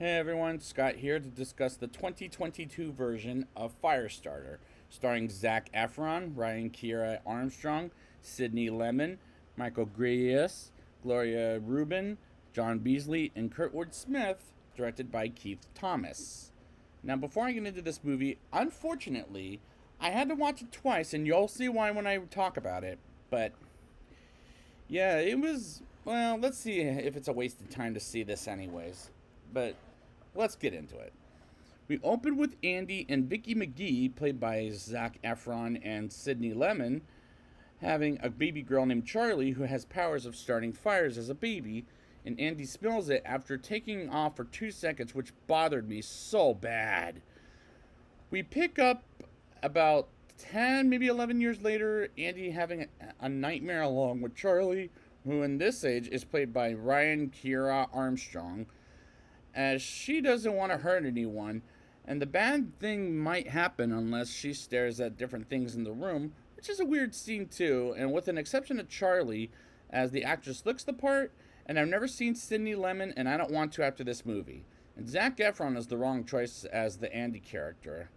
Hey everyone, Scott here to discuss the 2022 version of Firestarter, starring Zac Efron, Ryan Kiera Armstrong, Sidney Lemon, Michael Griess, Gloria Rubin, John Beasley, and Kurtwood Smith, directed by Keith Thomas. Now, before I get into this movie, unfortunately, I had to watch it twice, and you'll see why when I talk about it, but yeah, it was. Well, let's see if it's a waste of time to see this, anyways. But let's get into it. We open with Andy and Vicky McGee, played by Zac Efron and Sidney Lemon, having a baby girl named Charlie who has powers of starting fires as a baby, and Andy spills it after taking off for 2 seconds, which bothered me so bad. We pick up about 10, maybe 11 years later, Andy having a nightmare along with Charlie, who in this age is played by Ryan Kiera Armstrong, as she doesn't want to hurt anyone, and the bad thing might happen unless she stares at different things in the room, which is a weird scene too, and with an exception of Charlie, as the actress looks the part, and I've never seen Sidney Lemon, and I don't want to after this movie. And Zac Efron is the wrong choice as the Andy character.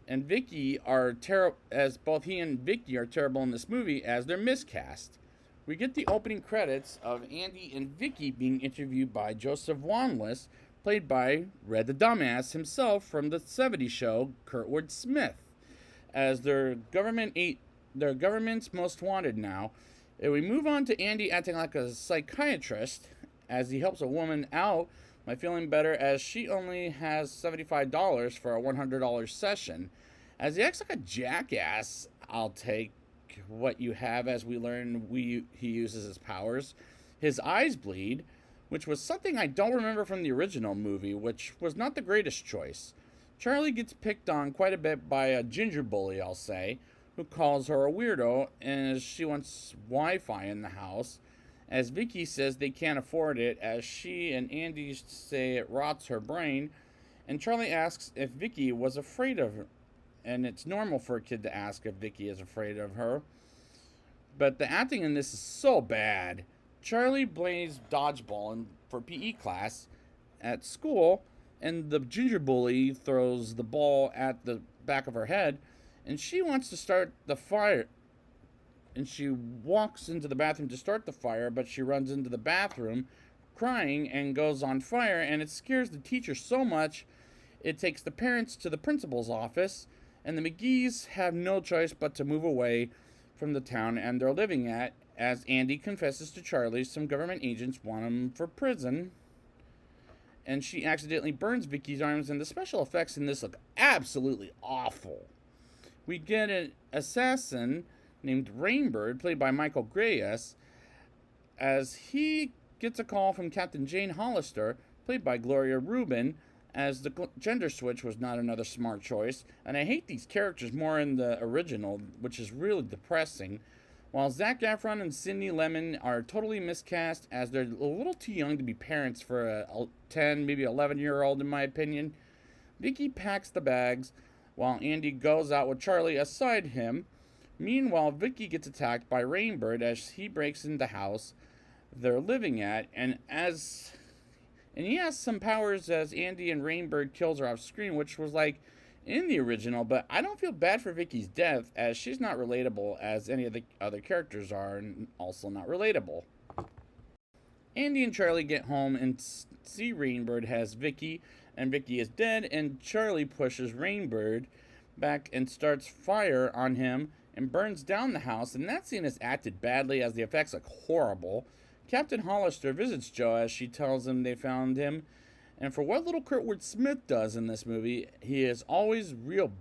And Vicky are terrible, as both he and Vicky are terrible in this movie, as they're miscast. We get the opening credits of Andy and Vicky being interviewed by Joseph Wanless, played by Red the Dumbass himself from the '70s show Kurtwood Smith, as their government's most wanted now. And we move on to Andy acting like a psychiatrist as he helps a woman out by feeling better, as she only has $75 for a $100 session. As he acts like a jackass, I'll take what you have, as we learn he uses his powers. His eyes bleed, which was something I don't remember from the original movie, which was not the greatest choice. Charlie gets picked on quite a bit by a ginger bully, I'll say, who calls her a weirdo as she wants Wi-Fi in the house, as Vicky says they can't afford it, as she and Andy say it rots her brain, and Charlie asks if Vicky was afraid of her, and it's normal for a kid to ask if Vicky is afraid of her. But the acting in this is so bad. Charlie plays dodgeball for PE class at school, and the ginger bully throws the ball at the back of her head, and she wants to start the fire. And she walks into the bathroom to start the fire, but she runs into the bathroom crying and goes on fire, and it scares the teacher so much it takes the parents to the principal's office, and the McGees have no choice but to move away from the town and they're living at, as Andy confesses to Charlie some government agents want him for prison, and she accidentally burns Vicky's arms, and the special effects in this look absolutely awful. We get an assassin named Rainbird, played by Michael Griess, as he gets a call from Captain Jane Hollister, played by Gloria Rubin, as the gender switch was not another smart choice, and I hate these characters more in the original, which is really depressing, while Zac Efron and Sidney Lemon are totally miscast, as they're a little too young to be parents for a 10, maybe 11-year-old in my opinion. Vicky packs the bags, while Andy goes out with Charlie aside him. Meanwhile, Vicky gets attacked by Rainbird as he breaks into the house they're living at, and he has some powers as Andy and Rainbird kills her off screen, which was like in the original, but I don't feel bad for Vicky's death, as she's not relatable as any of the other characters are, and also not relatable. Andy and Charlie get home and see Rainbird has Vicky, and Vicky is dead, and Charlie pushes Rainbird back and starts fire on him and burns down the house, and that scene is acted badly as the effects look horrible. Captain Hollister visits Joe as she tells him they found him, and for what little Kurtwood Smith does in this movie, he is always real,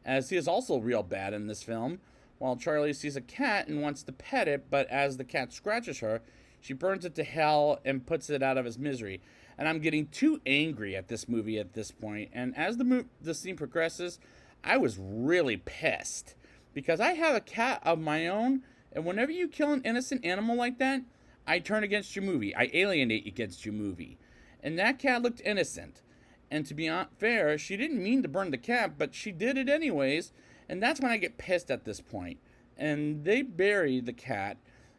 as he is also real bad in this film. While Charlie sees a cat and wants to pet it, but as the cat scratches her, she burns it to hell and puts it out of his misery. And I'm getting too angry at this movie at this point, and as the scene progresses, I was really pissed, because I have a cat of my own, and whenever you kill an innocent animal like that, I turn against your movie. I alienate against your movie. And that cat looked innocent. And to be fair, she didn't mean to burn the cat, but she did it anyways. And that's when I get pissed at this point. And they bury the cat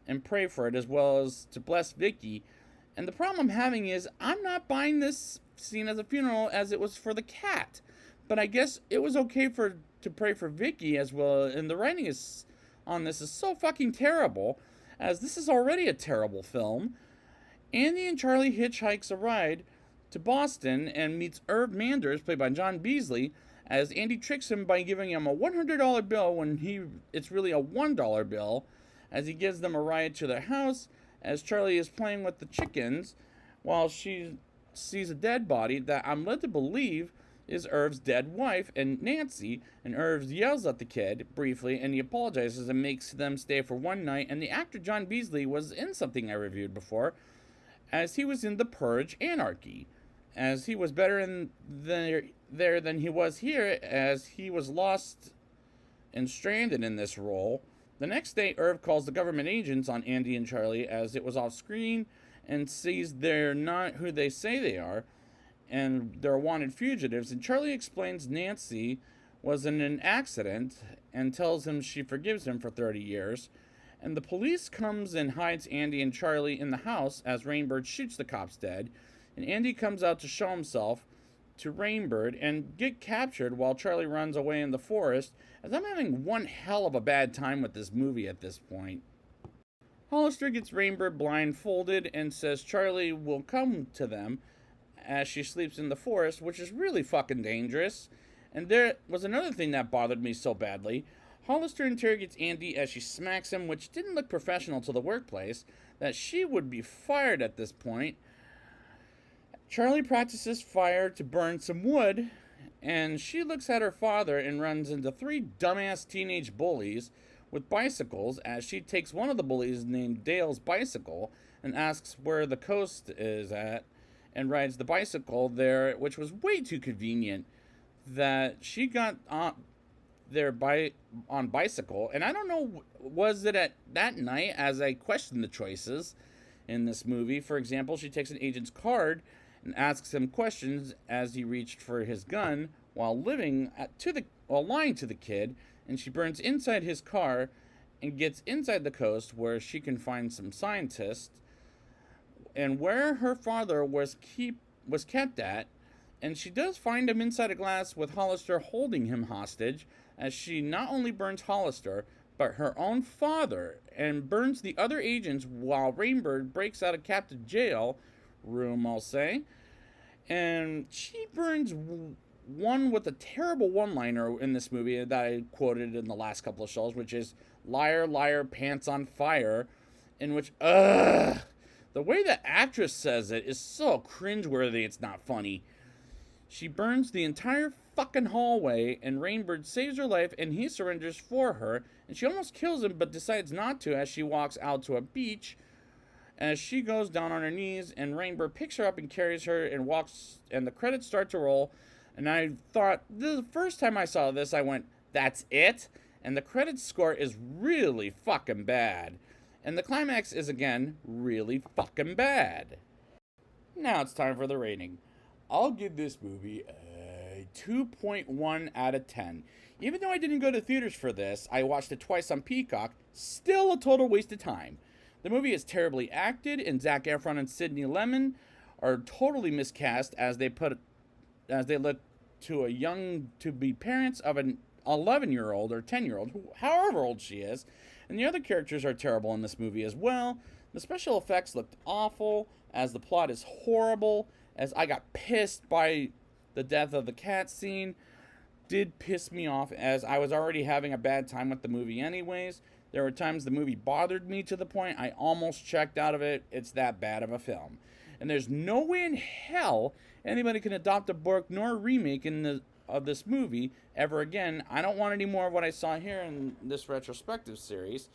and pray for it, as well as to bless Vicky. And the problem I'm having is I'm not buying this seen as a funeral as it was for the cat. But I guess it was okay to pray for Vicky as well, and the writing is on this is so fucking terrible, as this is already a terrible film. Andy and Charlie hitchhikes a ride to Boston and meets Irv Manders, played by John Beasley, as Andy tricks him by giving him a $100 bill when it's really a $1 bill, as he gives them a ride to their house, as Charlie is playing with the chickens while she sees a dead body that I'm led to believe is Irv's dead wife and Nancy, and Irv yells at the kid briefly and he apologizes and makes them stay for one night. And the actor John Beasley was in something I reviewed before, as he was in The Purge Anarchy, as he was better there than he was here, as he was lost and stranded in this role. The next day, Irv calls the government agents on Andy and Charlie as it was off screen and sees they're not who they say they are, and they're wanted fugitives. And Charlie explains Nancy was in an accident and tells him she forgives him for 30 years. And the police comes and hides Andy and Charlie in the house as Rainbird shoots the cops dead. And Andy comes out to show himself to Rainbird and get captured while Charlie runs away in the forest, as I'm having one hell of a bad time with this movie at this point. Hollister gets Rainbird blindfolded and says Charlie will come to them as she sleeps in the forest, which is really fucking dangerous. And there was another thing that bothered me so badly. Hollister interrogates Andy as she smacks him, which didn't look professional to the workplace, that she would be fired at this point. Charlie practices fire to burn some wood, and she looks at her father and runs into three dumbass teenage bullies with bicycles, as she takes one of the bullies named Dale's bicycle and asks where the coast is at and rides the bicycle there, which was way too convenient that she got there on bicycle. And I don't know, was it at that night, as I question the choices in this movie. For example, she takes an agent's card and asks him questions as he reached for his gun while lying to the kid, and she burns inside his car and gets inside the coast where she can find some scientists and where her father was kept at, and she does find him inside a glass with Hollister holding him hostage, as she not only burns Hollister but her own father and burns the other agents while Rainbird breaks out of captive jail room, I'll say. And she burns one with a terrible one-liner in this movie that I quoted in the last couple of shows, which is "Liar, liar, pants on fire," in which, the way the actress says it is so cringeworthy, it's not funny. She burns the entire fucking hallway, and Rainbird saves her life, and he surrenders for her, and she almost kills him, but decides not to as she walks out to a beach. As she goes down on her knees, and Rainbird picks her up and carries her and walks, and the credits start to roll. And I thought, the first time I saw this, I went, that's it? And the credits score is really fucking bad. And the climax is, again, really fucking bad. Now it's time for the rating. I'll give this movie a 2.1 out of 10. Even though I didn't go to theaters for this, I watched it twice on Peacock, still a total waste of time. The movie is terribly acted, and Zac Efron and Sidney Lemon are totally miscast as they look to a young to-be parents of an 11-year-old or 10-year-old, however old she is. And the other characters are terrible in this movie as well. The special effects looked awful, as the plot is horrible, as I got pissed by the death of the cat scene. Did piss me off, as I was already having a bad time with the movie anyways. There were times the movie bothered me to the point I almost checked out of it. It's that bad of a film. And there's no way in hell anybody can adopt a book nor a remake of this movie ever again. I don't want any more of what I saw here in this retrospective series.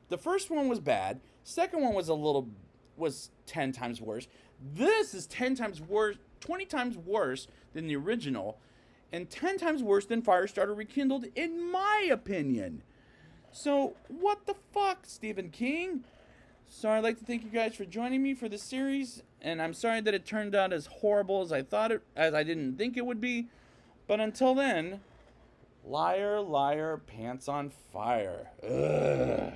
The first one was bad. Second one was 10 times worse. This is 10 times worse, 20 times worse than the original, and 10 times worse than Firestarter Rekindled, in my opinion. So, what the fuck, Stephen King? So I'd like to thank you guys for joining me for this series, and I'm sorry that it turned out as horrible as I didn't think it would be. But until then, liar, liar, pants on fire. Ugh.